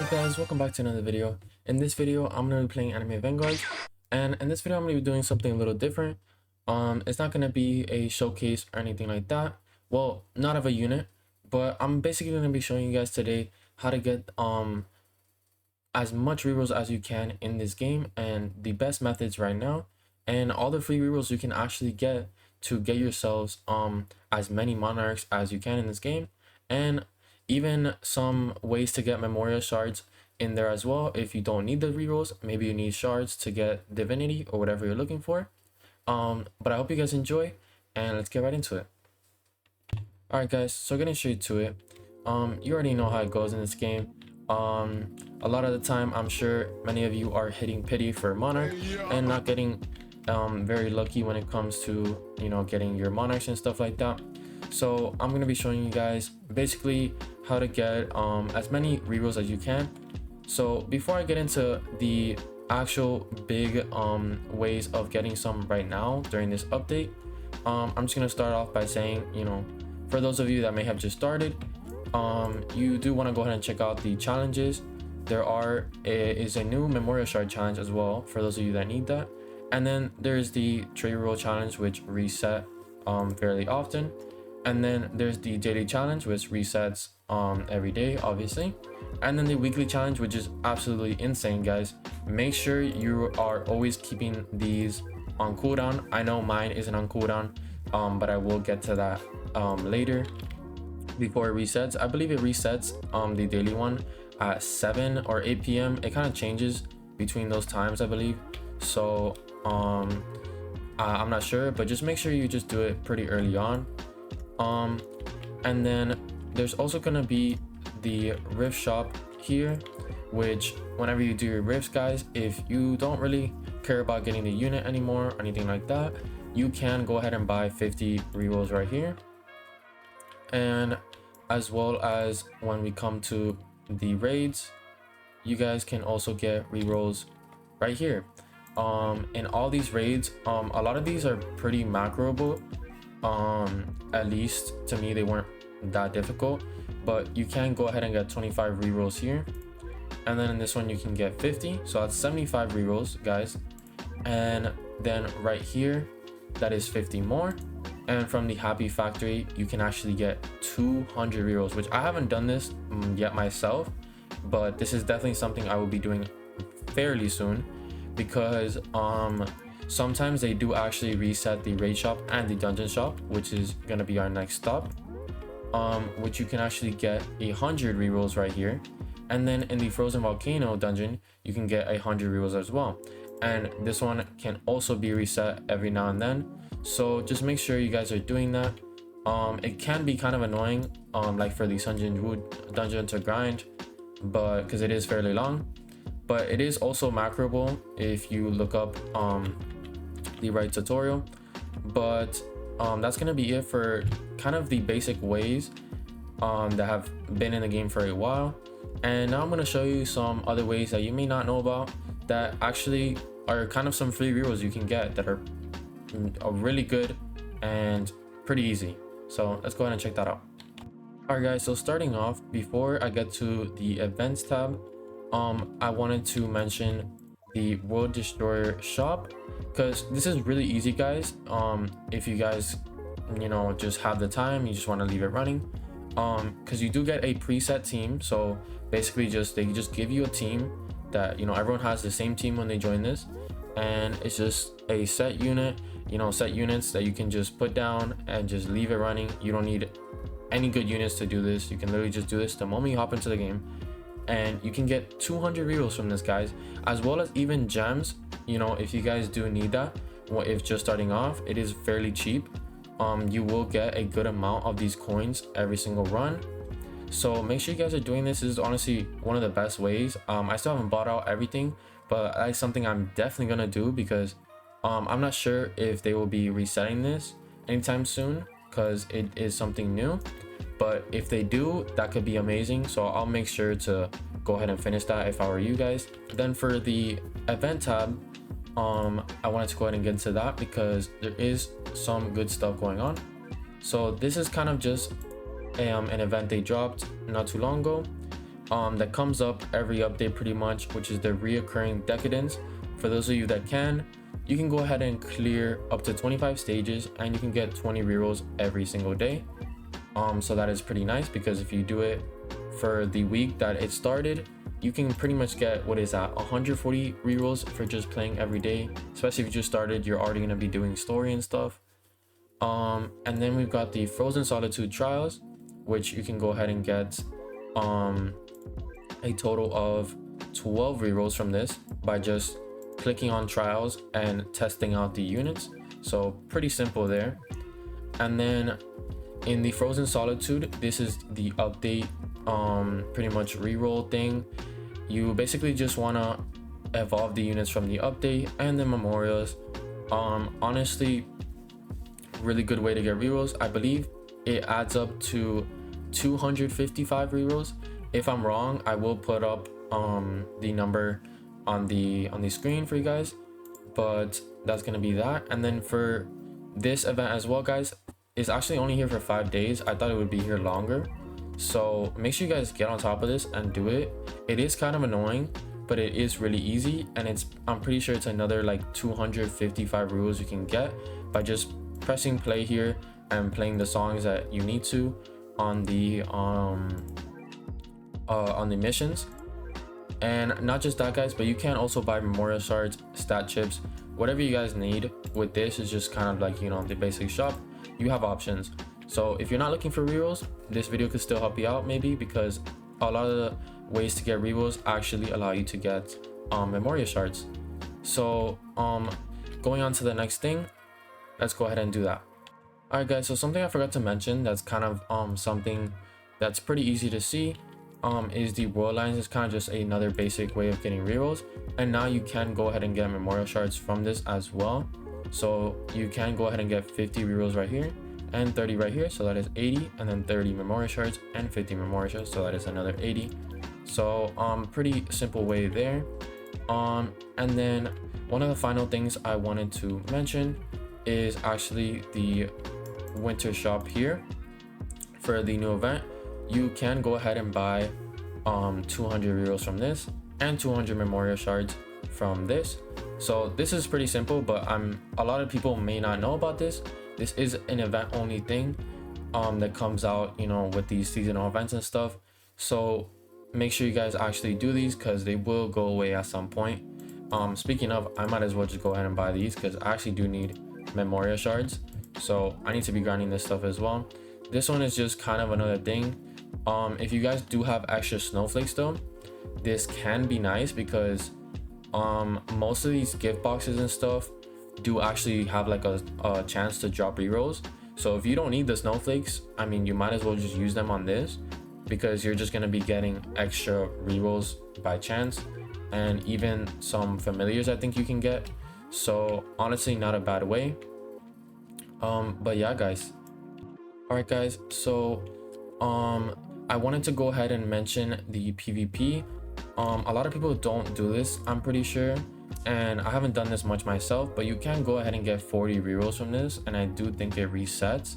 Hey guys, welcome back to another video. In this video, I'm going to be playing Anime Vanguards, and in this video, I'm going to be doing something a little different. It's not going to be a showcase or anything like that. Well, not of a unit, but I'm basically going to be showing you guys today how to get as much rerolls as you can in this game and the best methods right now, and all the free rerolls you can actually get to get yourselves as many monarchs as you can in this game, and even some ways to get memorial shards in there as well. If you don't need the rerolls, maybe you need shards to get divinity or whatever you're looking for. But I hope you guys enjoy, and let's get right into it. All right guys, so getting straight to it, you already know how it goes in this game. A lot of the time, I'm sure many of you are hitting pity for monarch and not getting very lucky when it comes to, you know, getting your monarchs and stuff like that. So I'm going to be showing you guys basically how to get as many rerolls as you can. So before I get into the actual big ways of getting some right now during this update, I'm just going to start off by saying, you know, for those of you that may have just started, you do want to go ahead and check out the challenges. There is a new memorial shard challenge as well for those of you that need that, and then there's the trade roll challenge, which reset fairly often, and then there's the daily challenge, which resets every day obviously, and then the weekly challenge, which is absolutely insane, guys. Make sure you are always keeping these on cooldown. I know mine isn't on cooldown, but I will get to that later before it resets. I believe it resets the daily one at 7 or 8 p.m. It kind of changes between those times, I believe. So I'm not sure, but just make sure you just do it pretty early on. And then there's also gonna be the rift shop here, which whenever you do your rifts, guys, if you don't really care about getting the unit anymore or anything like that, you can go ahead and buy 50 rerolls right here. And as well as when we come to the raids, you guys can also get rerolls right here. In all these raids, a lot of these are pretty macroable. At least to me, they weren't that difficult, but you can go ahead and get 25 rerolls here, and then in this one you can get 50, so that's 75 rerolls, guys. And then right here, that is 50 more. And from the happy factory, you can actually get 200 rerolls, which I haven't done this yet myself, but this is definitely something I will be doing fairly soon, because sometimes they do actually reset the raid shop and the dungeon shop, which is going to be our next stop, which you can actually get 100 rerolls right here. And then in the frozen volcano dungeon, you can get 100 rerolls as well, and this one can also be reset every now and then. So just make sure you guys are doing that. It can be kind of annoying, like for the dungeon to grind, but because it is fairly long, but it is also macroable if you look up the right tutorial. But that's gonna be it for kind of the basic ways that have been in the game for a while. And now I'm gonna show you some other ways that you may not know about that actually are kind of some free rerolls you can get that are really good and pretty easy. So let's go ahead and check that out. All right guys, so starting off, before I get to the events tab, I wanted to mention the World Destroyer shop, because this is really easy, guys. If you guys, you know, just have the time, you just want to leave it running, because you do get a preset team. So basically they just give you a team that, you know, everyone has the same team when they join this, and it's just a set unit, you know, set units that you can just put down and just leave it running. You don't need any good units to do this. You can literally just do this the moment you hop into the game, and you can get 200 rerolls from this, guys, as well as even gems. You know, if you guys do need that, well, if just starting off, it is fairly cheap. You will get a good amount of these coins every single run, so make sure you guys are doing this. This is honestly one of the best ways. I still haven't bought out everything, but that's something I'm definitely gonna do, because I'm not sure if they will be resetting this anytime soon, because it is something new. But if they do, that could be amazing, so I'll make sure to go ahead and finish that if I were you guys. Then for the event tab, I wanted to go ahead and get into that because there is some good stuff going on. So this is kind of just an event they dropped not too long ago, that comes up every update pretty much, which is the reoccurring decadence. For those of you that can, you can go ahead and clear up to 25 stages and you can get 20 rerolls every single day. So that is pretty nice, because if you do it for the week that it started, you can pretty much get, what is that, 140 rerolls for just playing every day. Especially if you just started, you're already going to be doing story and stuff. And then we've got the Frozen Solitude trials, which you can go ahead and get a total of 12 rerolls from this by just clicking on trials and testing out the units. So pretty simple there. And then in the Frozen Solitude, this is the update pretty much reroll thing. You basically just want to evolve the units from the update and the memorials. Honestly, really good way to get rerolls. I believe it adds up to 255 rerolls. If I'm wrong, I will put up the number on the screen for you guys, but that's gonna be that. And then for this event as well, guys, is actually only here for 5 days. I thought it would be here longer, so make sure you guys get on top of this and do it. It is kind of annoying, but it is really easy, and I'm pretty sure it's another like 255 rules you can get by just pressing play here and playing the songs that you need to on the missions. And not just that, guys, but you can also buy memorial shards, stat chips, whatever you guys need. With this is just kind of like, you know, the basic shop. You have options. So if you're not looking for rerolls, this video could still help you out, maybe, because a lot of the ways to get rerolls actually allow you to get memorial shards. So going on to the next thing, let's go ahead and do that. All right, guys, so something I forgot to mention that's kind of something that's pretty easy to see is the world lines. Is kind of just another basic way of getting rerolls, and now you can go ahead and get memorial shards from this as well. So you can go ahead and get 50 rerolls right here and 30 right here, so that is 80, and then 30 memorial shards and 50 memorial shards, so that is another 80. So pretty simple way there. And then one of the final things I wanted to mention is actually the winter shop here. For the new event, you can go ahead and buy 200 rerolls from this and 200 memorial shards from this. So this is pretty simple, but a lot of people may not know about this. This is an event only thing that comes out, you know, with these seasonal events and stuff. So make sure you guys actually do these, because they will go away at some point. Speaking of, I might as well just go ahead and buy these, because I actually do need memorial shards, so I need to be grinding this stuff as well. This one is just kind of another thing. If you guys do have extra snowflakes though, this can be nice, because most of these gift boxes and stuff do actually have like a chance to drop rerolls. So if you don't need the snowflakes, I mean, you might as well just use them on this, because you're just going to be getting extra rerolls by chance, and even some familiars I think you can get. So honestly, not a bad way. But yeah, guys. All right, guys, so I wanted to go ahead and mention the PvP. A lot of people don't do this, I'm pretty sure, and I haven't done this much myself, but you can go ahead and get 40 rerolls from this, and I do think it resets.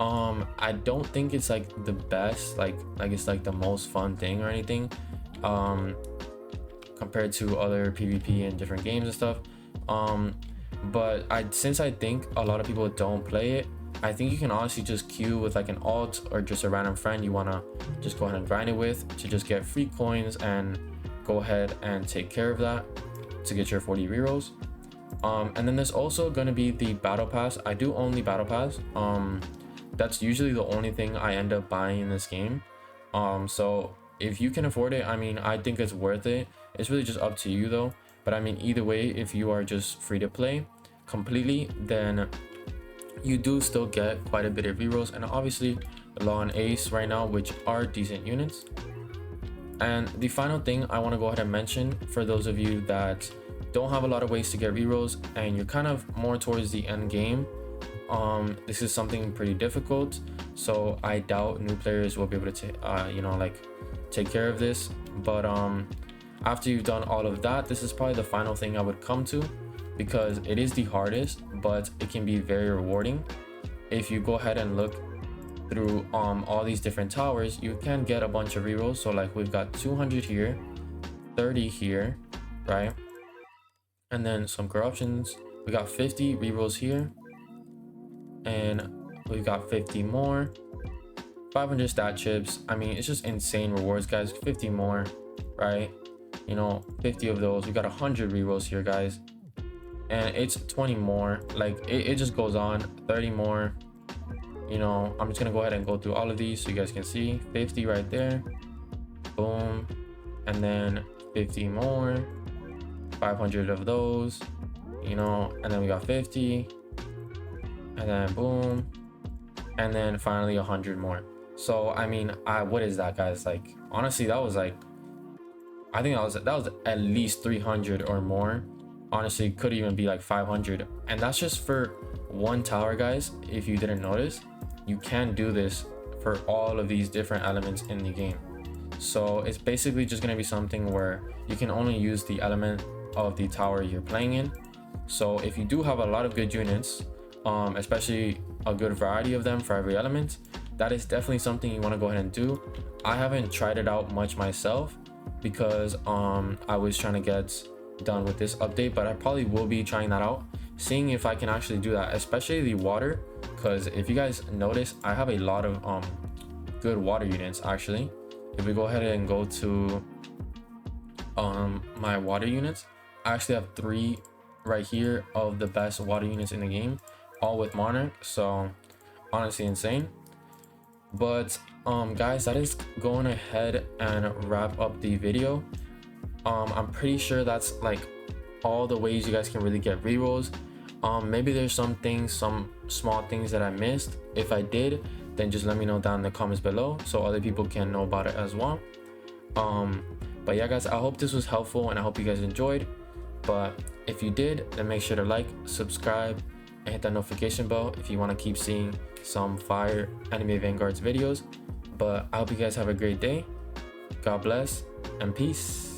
I don't think it's like the best, like it's like the most fun thing or anything compared to other PvP and different games and stuff. But since I think a lot of people don't play it, I think you can honestly just queue with like an alt or just a random friend you want to just go ahead and grind it with, to just get free coins and go ahead and take care of that to get your 40 rerolls. And then there's also going to be the battle pass. I do own the battle pass. That's usually the only thing I end up buying in this game. So if you can afford it, I mean, I think it's worth it. It's really just up to you though. But I mean, either way, if you are just free to play completely, then you do still get quite a bit of rerolls, and obviously Law and Ace right now, which are decent units. And the final thing I want to go ahead and mention, for those of you that don't have a lot of ways to get rerolls and you're kind of more towards the end game, this is something pretty difficult, so I doubt new players will be able to you know, like take care of this. But after you've done all of that, this is probably the final thing I would come to, because it is the hardest, but it can be very rewarding. If you go ahead and look through all these different towers, you can get a bunch of rerolls. So like we've got 200 here, 30 here, right? And then some corruptions. We got 50 rerolls here, and we've got 50 more, 500 stat chips. I mean, it's just insane rewards, guys. 50 more, right? You know, 50 of those. We got 100 rerolls here, guys, and it's 20 more. Like it just goes on. 30 more. You know, I'm just gonna go ahead and go through all of these so you guys can see. 50 right there, boom, and then 50 more, 500 of those, you know, and then we got 50, and then boom, and then finally 100 more. So I mean, what is that, guys? Like honestly, that was like, I think that was at least 300 or more. Honestly, could even be like 500, and that's just for one tower, guys. If you didn't notice, you can do this for all of these different elements in the game. So it's basically just going to be something where you can only use the element of the tower you're playing in. So if you do have a lot of good units, especially a good variety of them for every element, that is definitely something you want to go ahead and do. I haven't tried it out much myself because I was trying to get done with this update, but I probably will be trying that out, seeing if I can actually do that, especially the water, because if you guys notice, I have a lot of good water units. Actually, if we go ahead and go to my water units, I actually have 3 right here of the best water units in the game, all with monarch. So honestly insane. But guys, that is going ahead and wrap up the video. I'm pretty sure that's like all the ways you guys can really get rerolls. Maybe there's some things, some small things that I missed. If I did, then just let me know down in the comments below so other people can know about it as well. But yeah, guys, I hope this was helpful and I hope you guys enjoyed. But if you did, then make sure to like, subscribe, and hit that notification bell if you want to keep seeing some fire Anime Vanguards videos. But I hope you guys have a great day. God bless and peace.